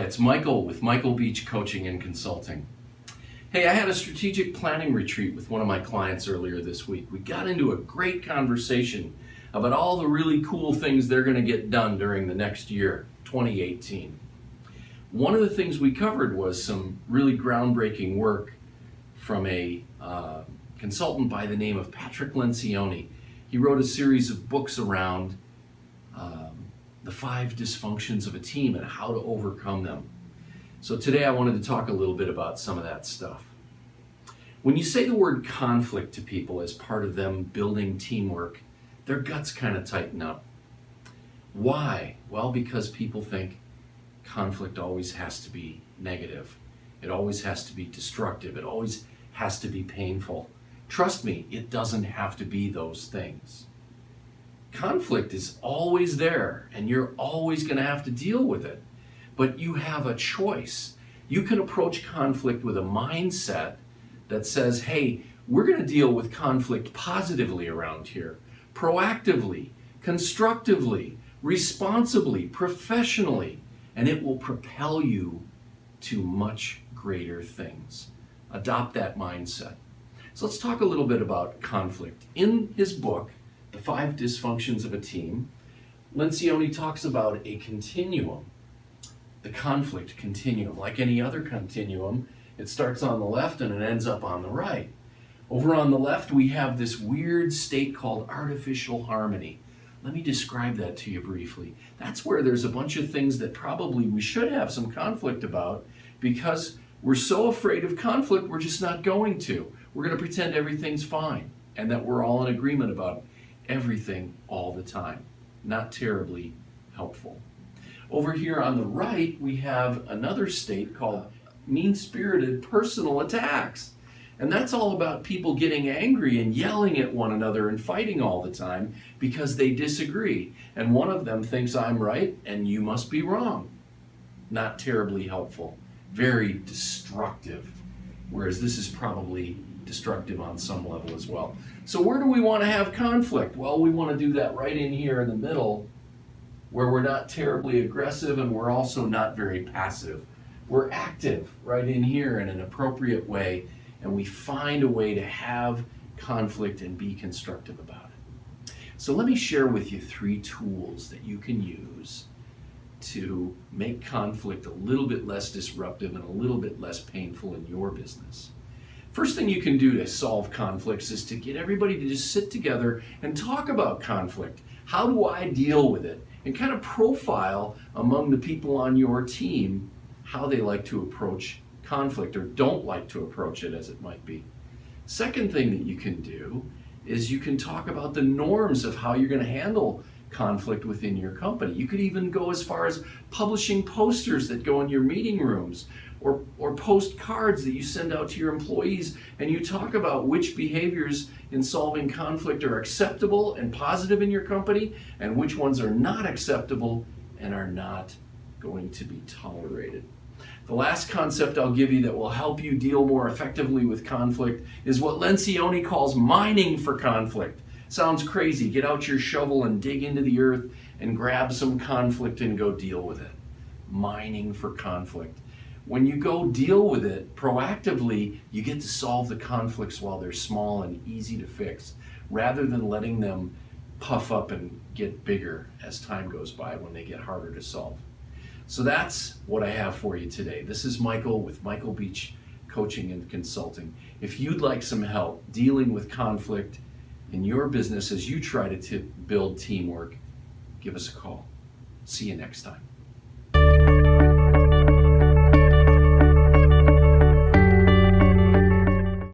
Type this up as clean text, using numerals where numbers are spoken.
it's Michael with Michael Beach Coaching and Consulting. Hey, I had a strategic planning retreat with one of my clients earlier this week. We got into a great conversation about all the really cool things they're going to get done during the next year, 2018. One of the things we covered was some really groundbreaking work from a consultant by the name of Patrick Lencioni. He wrote a series of books around the 5 dysfunctions of a team and how to overcome them. So today I wanted to talk a little bit about some of that stuff. When you say the word conflict to people as part of them building teamwork, their guts kind of tighten up. Why? Well, because people think conflict always has to be negative. It always has to be destructive. It always has to be painful. Trust me, it doesn't have to be those things. Conflict is always there, and you're always going to have to deal with it. But you have a choice. You can approach conflict with a mindset that says, hey, we're going to deal with conflict positively around here, proactively, constructively, responsibly, professionally, and it will propel you to much greater things. Adopt that mindset. So let's talk a little bit about conflict. In his book, The 5 Dysfunctions of a Team, Lencioni talks about a continuum, the conflict continuum. Like any other continuum, it starts on the left and it ends up on the right. Over on the left, we have this weird state called artificial harmony. Let me describe that to you briefly. That's where there's a bunch of things that probably we should have some conflict about because we're so afraid of conflict, we're just not going to. We're going to pretend everything's fine and that we're all in agreement about everything all the time. Not terribly helpful. Over here on the right, we have another state called mean-spirited personal attacks. And that's all about people getting angry and yelling at one another and fighting all the time because they disagree. And one of them thinks I'm right and you must be wrong. Not terribly helpful. Very destructive. Whereas this is probably destructive on some level as well. So where do we want to have conflict? Well, we want to do that right in here in the middle where we're not terribly aggressive and we're also not very passive. We're active right in here in an appropriate way, and we find a way to have conflict and be constructive about it. So let me share with you 3 tools that you can use to make conflict a little bit less disruptive and a little bit less painful in your business. First thing you can do to solve conflicts is to get everybody to just sit together and talk about conflict. How do I deal with it? And kind of profile among the people on your team how they like to approach conflict or don't like to approach it, as it might be. Second thing that you can do is you can talk about the norms of how you're going to handle conflict within your company. You could even go as far as publishing posters that go in your meeting rooms or postcards that you send out to your employees, and you talk about which behaviors in solving conflict are acceptable and positive in your company and which ones are not acceptable and are not going to be tolerated. The last concept I'll give you that will help you deal more effectively with conflict is what Lencioni calls mining for conflict. Sounds crazy. Get out your shovel and dig into the earth and grab some conflict and go deal with it. Mining for conflict. When you go deal with it proactively, you get to solve the conflicts while they're small and easy to fix, rather than letting them puff up and get bigger as time goes by when they get harder to solve. So that's what I have for you today. This is Michael with Michael Beach Coaching and Consulting. If you'd like some help dealing with conflict in your business as you try to build teamwork, give us a call. See you next time.